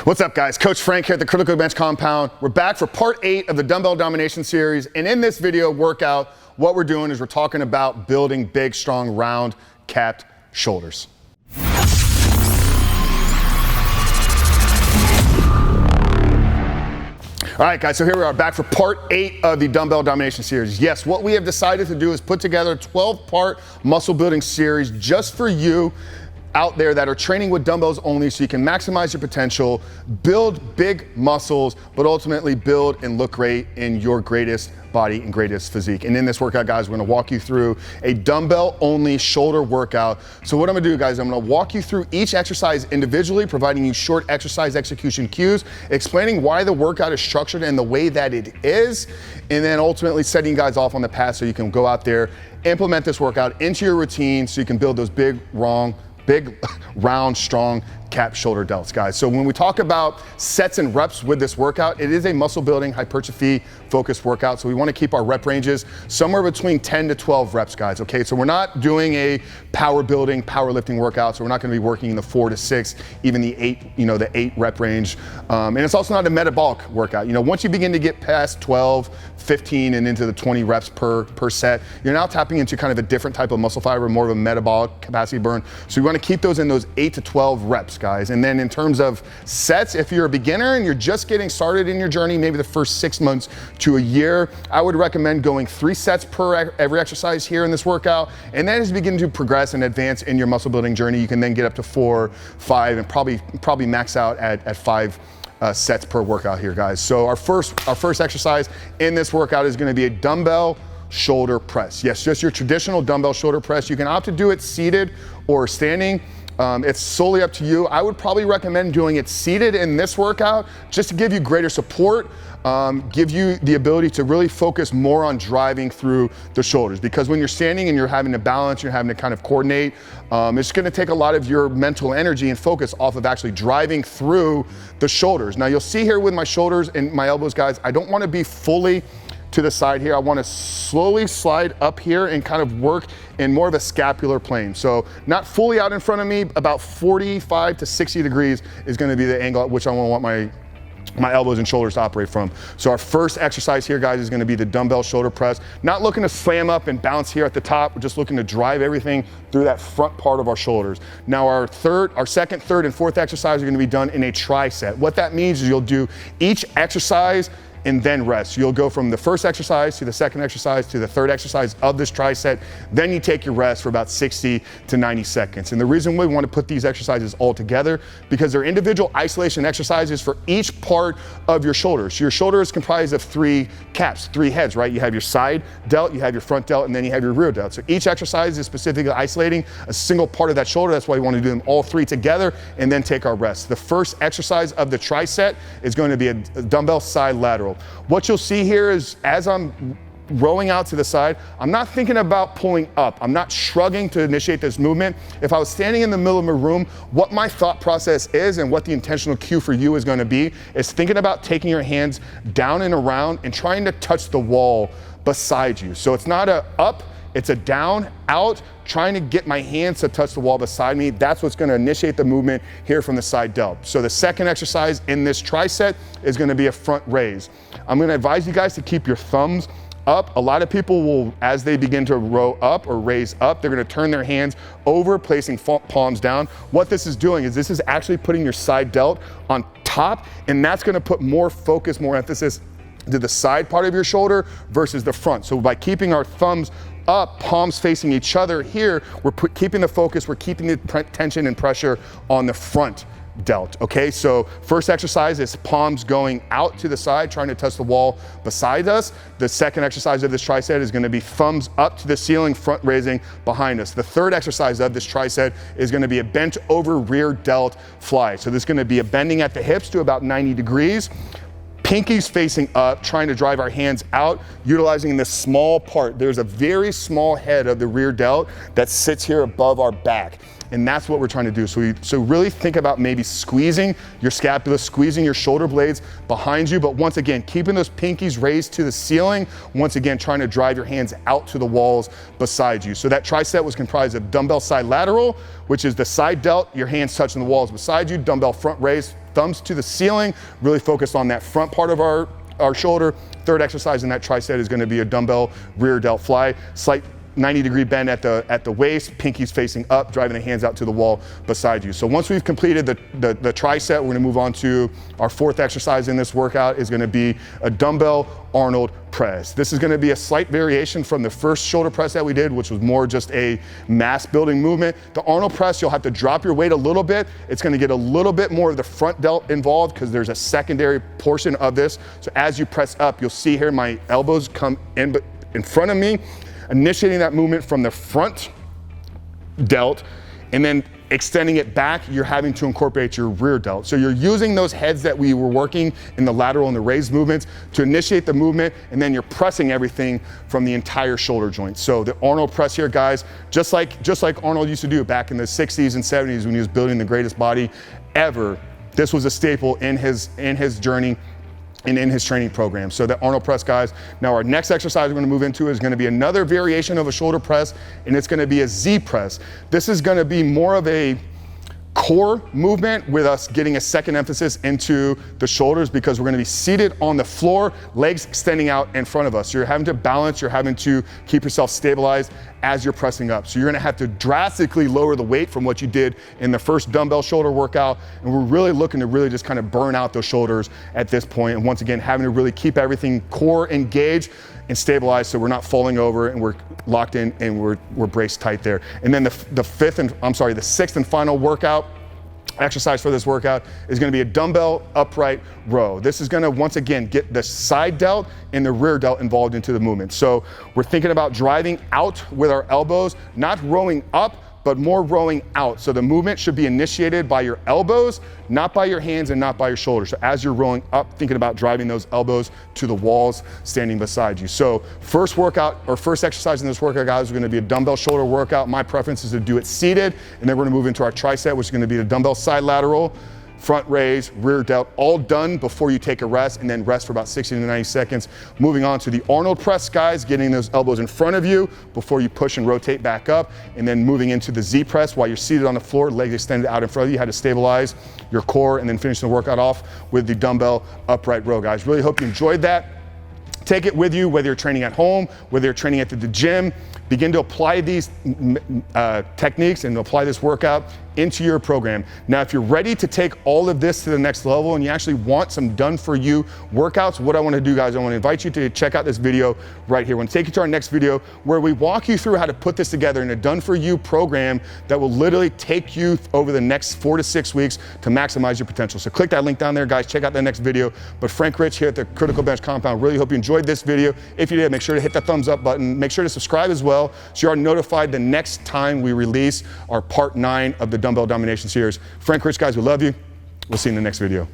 What's up, guys? Coach Frank here at the Critical Bench Compound. We're back for part 8 of the Dumbbell Domination series, and in this video workout, what we're doing is we're talking about building big, strong, round, capped shoulders. All right, guys, so here we are back for part 8 of the Dumbbell Domination series. Yes, what we have decided to do is put together a 12-part muscle building series just for you out there that are training with dumbbells only, so you can maximize your potential, build big muscles, but ultimately build and look great in your greatest body and greatest physique. And in this workout, guys, we're gonna walk you through a dumbbell only shoulder workout. So what I'm gonna do, guys, I'm gonna walk you through each exercise individually, providing you short exercise execution cues, explaining why the workout is structured in the way that it is, and then ultimately setting you guys off on the path so you can go out there, implement this workout into your routine so you can build those big, round, strong cap shoulder delts, guys. So when we talk about sets and reps with this workout, it is a muscle building hypertrophy focused workout. So we want to keep our rep ranges somewhere between 10 to 12 reps, guys. Okay, so we're not doing a power building, powerlifting workout. So we're not going to be working in the 4 to 6, even the 8, the 8 rep range. And it's also not a metabolic workout. Once you begin to get past 12, 15 and into the 20 reps per set, you're now tapping into kind of a different type of muscle fiber, more of a metabolic capacity burn. So you want to keep those in those 8 to 12 reps, guys. And then in terms of sets, if you're a beginner and you're just getting started in your journey, maybe the first 6 months to a year, I would recommend going 3 sets per every exercise here in this workout. And then as you begin to progress and advance in your muscle building journey, you can then get up to 4, 5, and probably max out at 5 sets per workout here, guys. So our first exercise in this workout is going to be a dumbbell shoulder press. Yes, just your traditional dumbbell shoulder press. You can opt to do it seated or standing. It's solely up to you. I would probably recommend doing it seated in this workout just to give you greater support, give you the ability to really focus more on driving through the shoulders. Because when you're standing and you're having to balance, you're having to kind of coordinate, it's gonna take a lot of your mental energy and focus off of actually driving through the shoulders. Now you'll see here with my shoulders and my elbows, guys, I don't wanna be fully to the side here. I want to slowly slide up here and kind of work in more of a scapular plane. So not fully out in front of me, about 45 to 60 degrees is going to be the angle at which I want my elbows and shoulders to operate from. So our first exercise here, guys, is going to be the dumbbell shoulder press. Not looking to slam up and bounce here at the top. We're just looking to drive everything through that front part of our shoulders. Now our second, third, and fourth exercise are going to be done in a tri-set. What that means is you'll do each exercise and then rest. You'll go from the first exercise to the second exercise to the third exercise of this tri-set. Then you take your rest for about 60 to 90 seconds. And the reason we want to put these exercises all together, because they're individual isolation exercises for each part of your shoulder. So your shoulder is comprised of 3 caps, 3 heads, right? You have your side delt, you have your front delt, and then you have your rear delt. So each exercise is specifically isolating a single part of that shoulder. That's why we want to do them all 3 together and then take our rest. The first exercise of the tri-set is going to be a dumbbell side lateral. What you'll see here is as I'm rowing out to the side, I'm not thinking about pulling up. I'm not shrugging to initiate this movement. If I was standing in the middle of my room, what my thought process is and what the intentional cue for you is going to be is thinking about taking your hands down and around and trying to touch the wall beside you. So it's not a up, it's a down, out, trying to get my hands to touch the wall beside me. That's what's gonna initiate the movement here from the side delt. So the second exercise in this tri-set is gonna be a front raise. I'm gonna advise you guys to keep your thumbs up. A lot of people will, as they begin to row up or raise up, they're gonna turn their hands over, placing palms down. What this is doing is this is actually putting your side delt on top, and that's gonna put more focus, more emphasis to the side part of your shoulder versus the front. So by keeping our thumbs up, palms facing each other here, we're keeping the focus, we're keeping the tension and pressure on the front delt, okay? So first exercise is palms going out to the side, trying to touch the wall beside us. The second exercise of this tri-set is gonna be thumbs up to the ceiling, front raising behind us. The third exercise of this tri-set is gonna be a bent over rear delt fly. So this is gonna be a bending at the hips to about 90 degrees. Pinkies facing up, trying to drive our hands out, utilizing this small part. There's a very small head of the rear delt that sits here above our back. And that's what we're trying to do. So really think about maybe squeezing your scapula, squeezing your shoulder blades behind you, but once again, keeping those pinkies raised to the ceiling, once again, trying to drive your hands out to the walls beside you. So that tri-set was comprised of dumbbell side lateral, which is the side delt, your hands touching the walls beside you, dumbbell front raise, thumbs to the ceiling, really focused on that front part of our shoulder. Third exercise in that tricep is gonna be a dumbbell rear delt fly. Slight 90-degree bend at the waist, pinkies facing up, driving the hands out to the wall beside you. So once we've completed the tricep, we're gonna move on to our fourth exercise in this workout is gonna be a dumbbell Arnold press. This is gonna be a slight variation from the first shoulder press that we did, which was more just a mass building movement. The Arnold press, you'll have to drop your weight a little bit. It's gonna get a little bit more of the front delt involved because there's a secondary portion of this. So as you press up, you'll see here my elbows come in front of me, initiating that movement from the front delt and then extending it back, you're having to incorporate your rear delt. So you're using those heads that we were working in the lateral and the raised movements to initiate the movement, and then you're pressing everything from the entire shoulder joint. So the Arnold press here, guys, just like Arnold used to do back in the 60s and 70s when he was building the greatest body ever, this was a staple in his journey and in his training program. So the Arnold press, guys. Now our next exercise we're gonna move into is gonna be another variation of a shoulder press, and it's gonna be a Z press. This is gonna be more of a core movement with us getting a second emphasis into the shoulders because we're gonna be seated on the floor, legs extending out in front of us. So you're having to balance, you're having to keep yourself stabilized as you're pressing up. So you're gonna have to drastically lower the weight from what you did in the first dumbbell shoulder workout. And we're really looking to really just kind of burn out those shoulders at this point. And once again, having to really keep everything core engaged and stabilized so we're not falling over and we're locked in and we're braced tight there. And then the sixth and final workout exercise for this workout is gonna be a dumbbell upright row. This is gonna, once again, get the side delt and the rear delt involved into the movement. So we're thinking about driving out with our elbows, not rowing up, but more rowing out. So the movement should be initiated by your elbows, not by your hands and not by your shoulders. So as you're rowing up, thinking about driving those elbows to the walls standing beside you. So first exercise in this workout, guys, is gonna be a dumbbell shoulder workout. My preference is to do it seated, and then we're gonna move into our tricep, which is gonna be the dumbbell side lateral, front raise, rear delt, all done before you take a rest, and then rest for about 60 to 90 seconds. Moving on to the Arnold press, guys, getting those elbows in front of you before you push and rotate back up, and then moving into the Z press while you're seated on the floor, legs extended out in front of you, how to stabilize your core, and then finish the workout off with the dumbbell upright row, guys. Really hope you enjoyed that. Take it with you, whether you're training at home, whether you're training at the gym. Begin to apply these techniques and apply this workout into your program. Now, if you're ready to take all of this to the next level and you actually want some done-for-you workouts, what I want to do, guys, I want to invite you to check out this video right here. I want to take you to our next video where we walk you through how to put this together in a done-for-you program that will literally take you over the next 4 to 6 weeks to maximize your potential. So click that link down there, guys. Check out that next video. But Frank Rich here at the Critical Bench Compound. Really hope you enjoyed this video. If you did, make sure to hit that thumbs up button. Make sure to subscribe as well so you are notified the next time we release our part 9 of the Dumbbell Domination series. Frank Rich, guys, we love you. We'll see you in the next video.